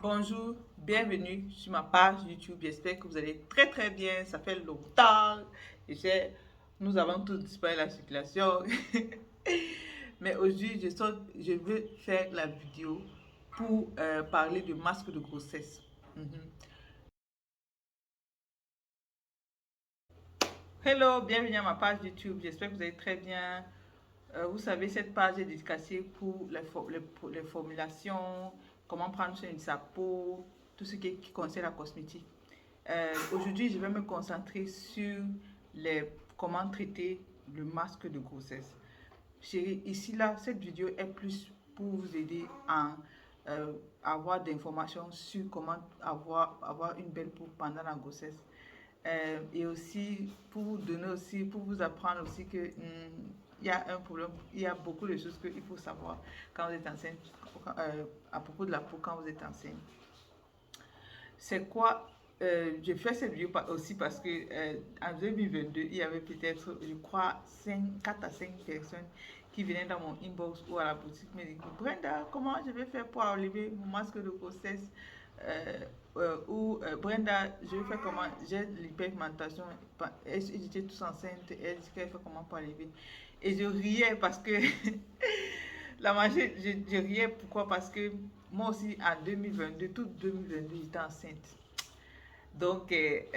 Bonjour, bienvenue sur ma page YouTube. J'espère que vous allez très très bien. Ça fait longtemps. Et nous avons tous disparu de la circulation. Mais aujourd'hui, je veux faire la vidéo pour parler de masque de grossesse. Mhm. Hello, bienvenue à ma page YouTube. J'espère que vous allez très bien. Vous savez, cette page est dédicacée pour les formulations, comment prendre soin de sa peau, tout ce qui concerne la cosmétique. Aujourd'hui, je vais me concentrer sur comment traiter le masque de grossesse. Ici, là, cette vidéo est plus pour vous aider à avoir des informations sur comment avoir une belle peau pendant la grossesse. Et aussi pour vous donner aussi, pour vous apprendre aussi que il y a un problème, il y a beaucoup de choses qu'il faut savoir quand vous êtes enceinte, à propos de la peau quand vous êtes enceinte. C'est quoi je fais cette vidéo aussi parce que en 2022, il y avait peut-être, je crois, 4 à 5 personnes qui venaient dans mon inbox ou à la boutique me disaient Brenda, comment je vais faire pour enlever mon masque de grossesse ou Brenda, je vais faire comment, j'ai l'hyperpigmentation, j'étais tous enceinte, elle dit qu'elle fait comment pour enlever. Et je riais parce que la majorité, je riais pourquoi? Parce que moi aussi en 2022, toute 2022, j'étais enceinte. Donc, et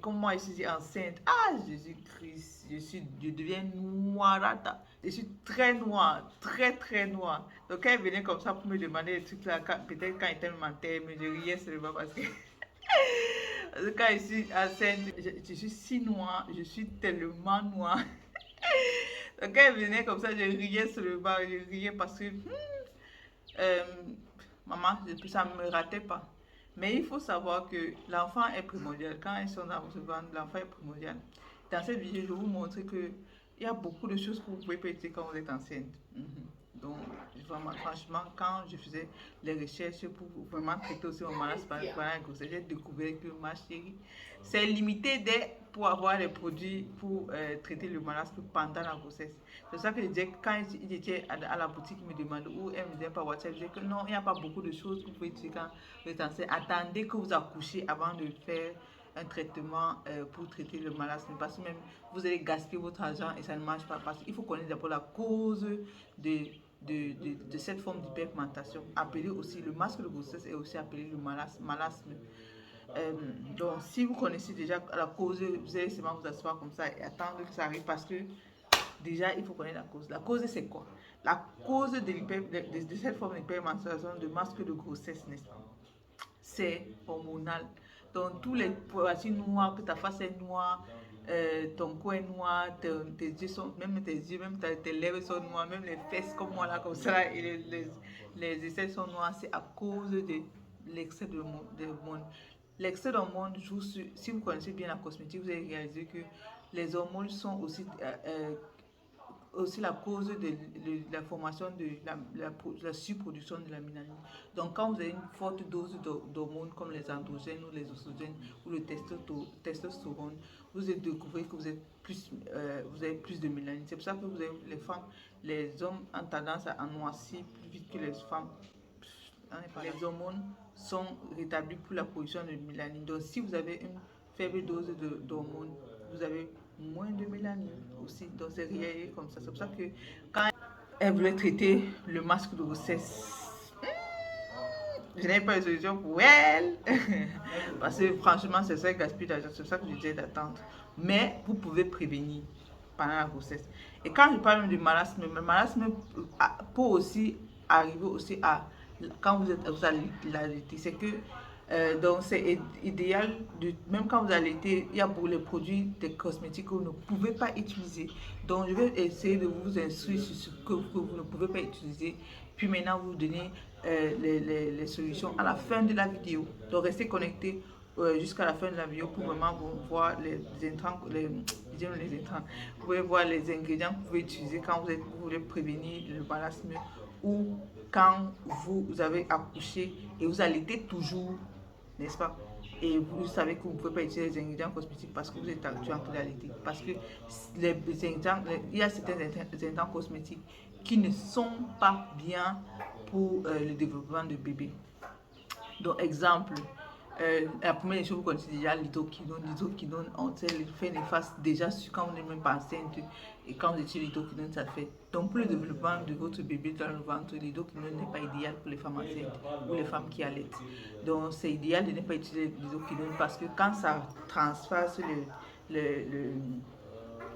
comme moi je suis enceinte, ah Jésus-Christ, je deviens noirata. Je suis très noire, très très noire. Donc elle venait comme ça pour me demander des trucs là, peut-être quand elle était alimentaire, mais je riais seulement parce que, parce que quand je suis enceinte, je suis si noire, je suis tellement noire. Donc quand elle venait comme ça, je riais seulement, je riais parce que euh, maman, ça ne me ratait pas. Mais il faut savoir que l'enfant est primordial. Quand ils sont dans votre ventre, l'enfant est primordial. Dans cette vidéo, je vais vous montrer que il y a beaucoup de choses que vous pouvez péter quand vous êtes enceinte. Donc, vraiment, franchement, quand je faisais les recherches pour vraiment traiter aussi mon malade pendant la grossesse, j'ai découvert que ma chérie, c'est limité pour avoir les produits pour traiter le marasme pendant la grossesse. C'est ça que je disais, quand il était à la boutique, il me demandait où elle me disait par WhatsApp, je disais que non, il n'y a pas beaucoup de choses que vous pouvez utiliser quand vous êtes enceinte. Attendez que vous accouchez avant de faire un traitement pour traiter le marasme, parce que même vous allez gaspiller votre argent et ça ne marche pas, parce qu'il faut connaître d'abord la cause de cette forme d'hyperpigmentation, appelée aussi le masque de grossesse, est aussi appelé le marasme. Euh, donc, si vous connaissez déjà la cause, vous allez seulement vous asseoir comme ça et attendre que ça arrive parce que déjà, il faut connaître la cause. La cause, c'est quoi? La cause de cette forme d'hyperpigmentation, de masque de grossesse, n'est-ce pas? C'est hormonal. Donc, tous les parties noires, que ta face est noire, ton cou est noir, tes yeux sont, même tes yeux, même tes lèvres sont noires, même les fesses comme moi là, comme ça, et les aisselles sont noires, c'est à cause de l'excès d'hormones. L'excès d'hormones joue sur, si vous connaissez bien la cosmétique, vous allez réaliser que les hormones sont aussi la cause de la formation de la surproduction de la mélanine. Donc, quand vous avez une forte dose d'hormones comme les androgènes ou les oestrogènes ou le testostérone, vous allez découvrir que vous avez plus de mélanine. C'est pour ça que vous avez les femmes, les hommes ont tendance à noircir plus vite que les femmes. Les hormones sont rétablies pour la production de mélanine. Donc, si vous avez une faible dose d'hormones, vous avez moins de mélanine aussi. Donc, c'est réel comme ça. C'est pour ça que quand elle voulait traiter le masque de grossesse, je n'avais pas de solution pour elle. Parce que franchement, c'est ça qui gaspille d'argent. C'est ça que je disais d'attendre. Mais vous pouvez prévenir pendant la grossesse. Et quand je parle du marasme, le marasme peut aussi arriver aussi à quand vous allaitez. C'est que donc c'est idéal, même quand vous allaitez, il y a pour les produits des cosmétiques que vous ne pouvez pas utiliser. Donc je vais essayer de vous instruire sur ce que vous ne pouvez pas utiliser. Puis maintenant, vous donner les solutions à la fin de la vidéo. Donc restez connectés jusqu'à la fin de la vidéo pour vraiment voir les intrants, les intrants. Vous pouvez voir les ingrédients que vous pouvez utiliser quand vous voulez prévenir le marasme ou quand vous avez accouché et vous allaitez toujours, n'est-ce pas? Et vous savez que vous ne pouvez pas utiliser les ingrédients cosmétiques parce que vous êtes en train d'allaiter. Parce que il y a certains ingrédients cosmétiques qui ne sont pas bien pour le développement de bébé. Donc, exemple, la première des choses, vous connaissez déjà l'hydroquinone. L'hydroquinone, on sait l'effet néfaste déjà quand on n'est même pas enceinte. Et quand vous utilisez l'hydroquinone, ça fait. Donc, pour le développement de votre bébé dans le ventre, l'hydroquinone n'est pas idéal pour les femmes enceintes ou les femmes qui allaitent. Donc, c'est idéal de ne pas utiliser l'hydroquinone parce que quand ça transpasse le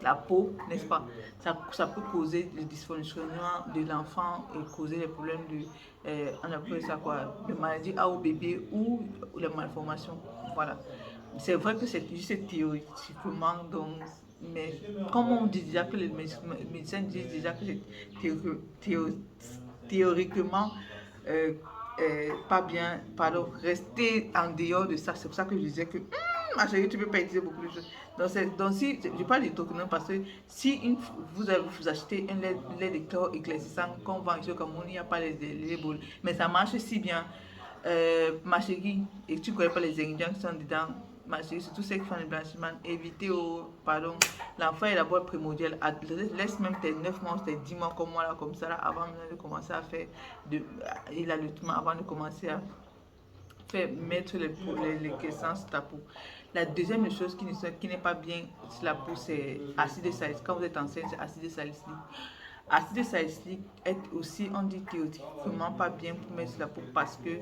la peau, n'est-ce pas? Ça peut causer le dysfonctionnement de l'enfant et causer des problèmes de, on appelle ça quoi, de maladie à au bébé ou les malformations. Voilà. C'est vrai que c'est juste théoriquement, donc, mais comme on dit déjà que les médecins disent déjà que c'est théoriquement pas bien, pardon, rester en dehors de ça. C'est pour ça que je disais que ma chérie, tu ne peux pas utiliser beaucoup de choses. Donc si, je parle de tokenons parce que si vous achetez un lait de chlore éclaircissant qu'on vend ici au Cameroun, il n'y a pas les boules. Mais ça marche si bien. Ma chérie, et tu ne connais pas les ingrédients qui sont dedans, ma chérie, surtout ceux qui font le blanchiment, évitez pardon, l'enfant est d'abord primordial. Laisse même tes 9 mois, tes 10 mois comme moi, là, comme ça, là, avant de commencer à faire l'allaitement, avant de commencer à faire mettre les caissons sur ta peau. La deuxième chose qui n'est pas bien sur la peau, c'est acide salicylique. Quand vous êtes enceinte, c'est acide salicylique. Acide salicylique est aussi, on dit théoriquement pas bien pour mettre sur la peau parce que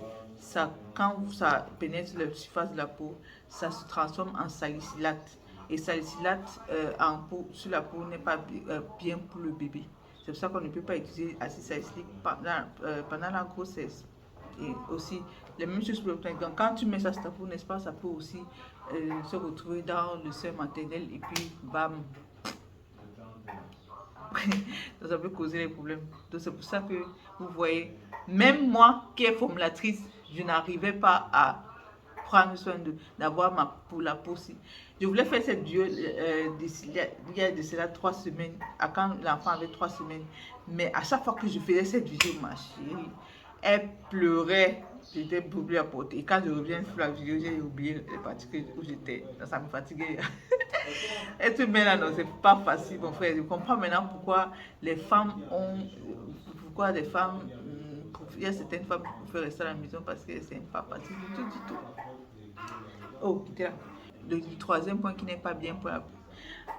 quand ça pénètre la surface de la peau, ça se transforme en salicylate. Et salicylate sur la peau n'est pas bien pour le bébé. C'est pour ça qu'on ne peut pas utiliser acide salicylique pendant la grossesse. Et aussi, les mêmes choses pour le printemps. Quand tu mets ça sur ta peau, n'est-ce pas, ça peut aussi se retrouver dans le sein maternel et puis bam. Donc ça peut causer des problèmes. Donc c'est pour ça que vous voyez, même moi qui est formulatrice, je n'arrivais pas à prendre soin d'avoir la peau aussi. Je voulais faire cette duo il y a de cela 3 semaines, quand l'enfant avait 3 semaines. Mais à chaque fois que je faisais cette vidéo, ma chérie, elle pleurait. J'étais boubli à porter. Et quand je reviens sur la vidéo, j'ai oublié les parties où j'étais. Ça me fatiguait. Être humain là, non, c'est pas facile, mon frère. Je comprends maintenant pourquoi les femmes pourquoi les femmes. Il y a certaines femmes qui préfèrent rester à la maison parce que c'est pas facile du tout, du tout. Oh, là. Le troisième point qui n'est pas bien pour la peau.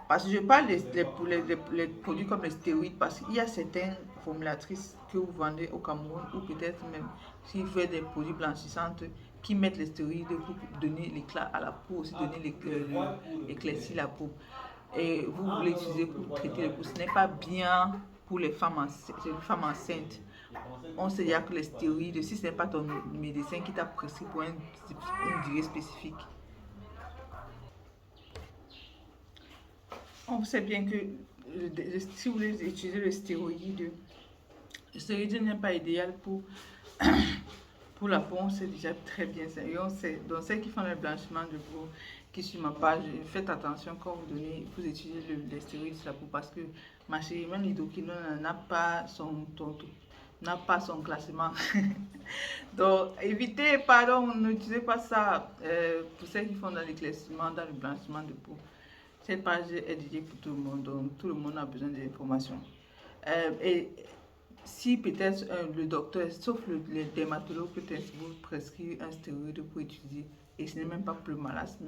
Parce que je parle les produits comme les stéroïdes, parce qu'il y a certaines formulatrices que vous vendez au Cameroun, ou peut-être même si vous faites des produits blanchissants qui mettent les stéroïdes pour donner l'éclat à la peau, aussi donner éclaircir la peau. Et vous voulez l'utiliser pour traiter les peaux. Ce n'est pas bien pour les femmes enceintes. On sait déjà que les stéroïdes, si ce n'est pas ton médecin qui t'a prescrit pour une durée spécifique, on sait bien que si vous voulez utiliser le stéroïde n'est pas idéal pour la peau, c'est déjà très bien. Et on sait, donc celles qui font le blanchiment de peau, qui suivent ma page, faites attention quand vous utilisez les stéroïdes sur la peau parce que ma chérie, même l'hydroquinone n'a pas son classement. Donc évitez, pardon, n'utilisez pas ça pour celles qui font dans l'éclaircissement, dans le blanchiment de peau. Cette page est dédiée pour tout le monde, donc tout le monde a besoin d'informations. Et si peut-être le docteur, sauf le dermatologue, peut-être vous prescrit un stéroïde pour utiliser, et ce n'est même pas pour le marasme.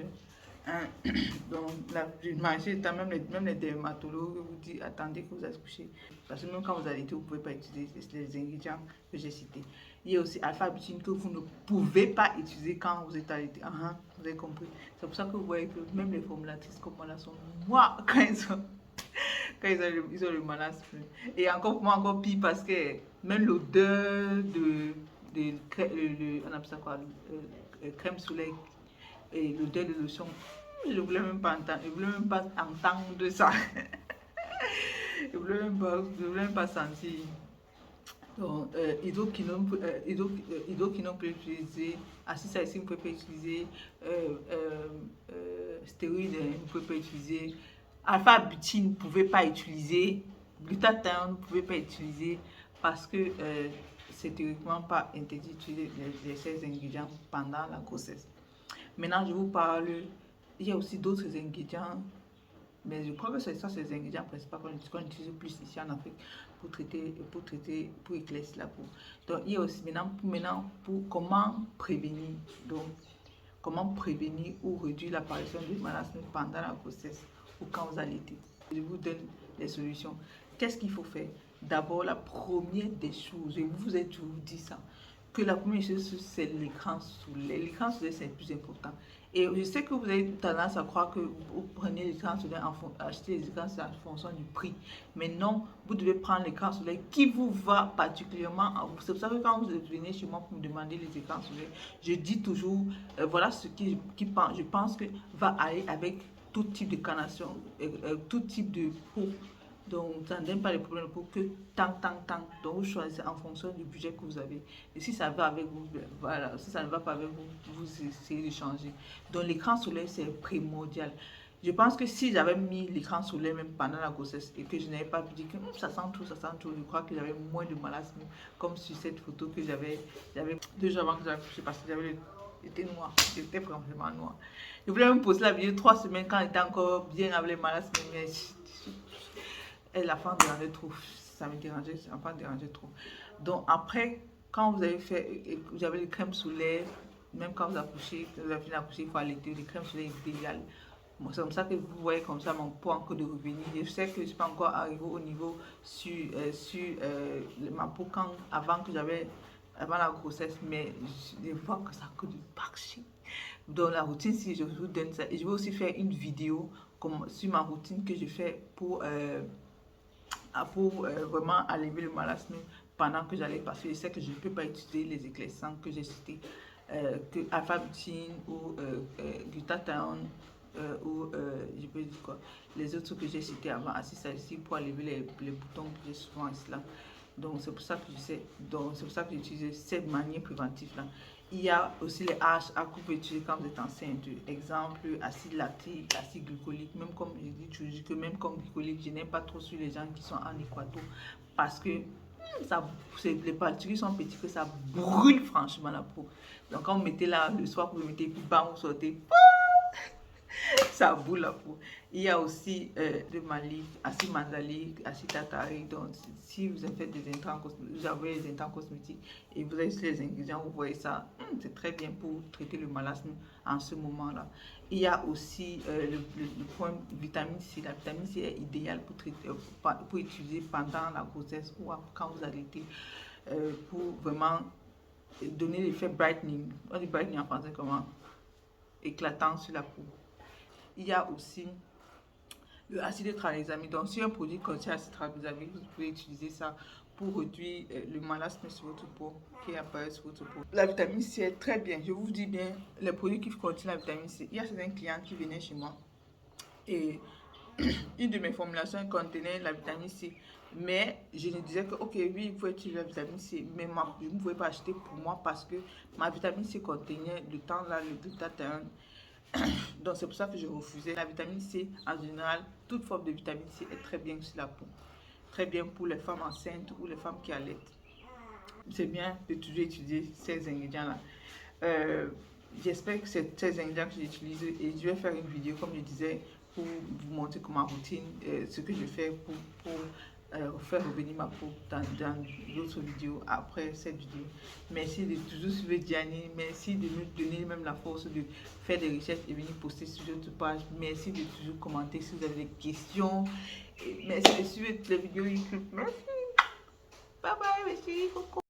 Donc, même les dermatologues vous disent attendez que vous accouchez. Parce que même quand vous allaitez, vous ne pouvez pas utiliser les ingrédients que j'ai cités. Il y a aussi alpha-butine que vous ne pouvez pas utiliser quand vous êtes allaité. Vous avez compris. C'est pour ça que vous voyez que même les formulatrices comme moi sont moi quand ils ont le marasme. Et encore pire parce que même l'odeur on appelle ça quoi, crème soleil et l'odeur de lotion, je ne voulais même pas entendre de ça. Je ne voulais même pas sentir. Donc, hydroquinone peut utiliser, acide salicylique ne peut pas utiliser, stéroïde ne peut pas utiliser, alpha-butine ne pouvait pas utiliser, glutathione ne pouvait pas utiliser parce que c'est théoriquement pas interdit d'utiliser ces ingrédients pendant la grossesse. Maintenant, je vous parle, il y a aussi d'autres ingrédients, mais je crois que c'est ça, c'est les ingrédients principaux qu'on utilise plus ici en Afrique. pour éclaircir la peau. Donc, il y a aussi maintenant pour comment prévenir. Donc, comment prévenir ou réduire l'apparition du marasme pendant la grossesse ou quand vous allaitez. Je vous donne les solutions. Qu'est-ce qu'il faut faire? D'abord, la première des choses, je vous ai toujours dit ça, que la première chose, c'est l'écran solaire. L'écran solaire, c'est le plus important. Et je sais que vous avez tendance à croire que vous prenez l'écran solaire, achetez les écrans solaires en fonction du prix. Mais non, vous devez prendre l'écran solaire qui vous va particulièrement à vous. C'est pour ça que quand vous venez chez moi pour me demander les écrans solaires, je dis toujours, voilà ce je pense que va aller avec tout type de carnation, tout type de peau. Donc, ça ne donne pas les problèmes de peau que tant. Donc, vous choisissez en fonction du budget que vous avez. Et si ça va avec vous, voilà. Si ça ne va pas avec vous, vous essayez de changer. Donc, l'écran solaire, c'est primordial. Je pense que si j'avais mis l'écran solaire même pendant la grossesse et que je n'avais pas dit que ça sent tout, je crois que j'avais moins de marasme, comme sur cette photo que j'avais 2 jours avant que j'avais couché parce que j'étais noire, j'étais vraiment noire. Je voulais même poser la vidéo 3 semaines quand j'étais encore bien avec les marasmes, mais et la femme dérangeait trop, ça me dérangeait, la femme dérangeait trop. Donc après, quand vous avez fait, vous avez les crèmes solaires, même quand vous accouchez, vous avez fini d'accoucher, il faut allaiter, les crèmes solaires idéales. Bon, c'est comme ça que vous voyez comme ça mon peau encore de revenir. Je sais que je ne suis pas encore arrivée au niveau sur ma peau avant la grossesse, mais je vois que ça que du parchi. Dans la routine, si je vous donne ça, et je vais aussi faire une vidéo sur ma routine que je fais pour vraiment enlever le marasme pendant que j'allais, parce que je sais que je ne peux pas utiliser les éclaircissants que j'ai cités, que alpha-butine ou glutathione ou je peux dire quoi, les autres que j'ai cités avant, assis ça ici pour enlever les boutons que j'ai souvent ici là. Donc c'est pour ça que j'utilise cette manière préventive là. Il y a aussi les HA que vous pouvez utiliser quand vous êtes enceinte. Exemple, acide lactique, acide glycolique. Même comme je dis toujours que même comme glycolique, je n'aime pas trop sur les gens qui sont en équateur parce que les particules sont petites, que ça brûle franchement la peau. Donc quand vous mettez là le soir, vous le mettez, puis bam, vous sortez, ça boule la peau. Il y a aussi de malique, acide mandalique, acide tartarique. Donc, si vous avez des intrants cosmétiques, vous avez des intrants cosmétiques et vous avez les ingrédients, vous voyez ça, c'est très bien pour traiter le marasme en ce moment-là. Il y a aussi le point vitamine C. La vitamine C est idéale pour utiliser pendant la grossesse ou quand vous allaitez pour vraiment donner l'effet brightening. On dit brightening en français comment? Éclatant sur la peau. Il y a aussi le acide tranexamique. Donc, si un produit contient acide tranexamique, vous pouvez utiliser ça pour réduire le marasme sur votre peau qui apparaît sur votre peau. La vitamine C est très bien. Je vous dis bien, les produits qui contiennent la vitamine C. Il y a certains clients qui venaient chez moi et une de mes formulations contenait la vitamine C. Mais je ne disais que, ok, oui, il faut utiliser la vitamine C. Mais je ne pouvais pas acheter pour moi parce que ma vitamine C contenait le temps là, le glutathione. Donc c'est pour ça que je refusais. La vitamine C, en général, toute forme de vitamine C est très bien sur la peau. Très bien pour les femmes enceintes ou les femmes qui allaitent. C'est bien de toujours utiliser ces ingrédients-là. J'espère que c'est ces ingrédients que j'utilise et je vais faire une vidéo, comme je disais, pour vous montrer comment routine, ce que je fais pour faire revenir ma peau dans d'autres vidéos après cette vidéo. Merci de toujours suivre Diani, merci de nous donner même la force de faire des recherches et venir poster sur notre page. Merci de toujours commenter si vous avez des questions. Et merci de suivre toutes les vidéos YouTube. Merci. Bye bye, merci. Coucou.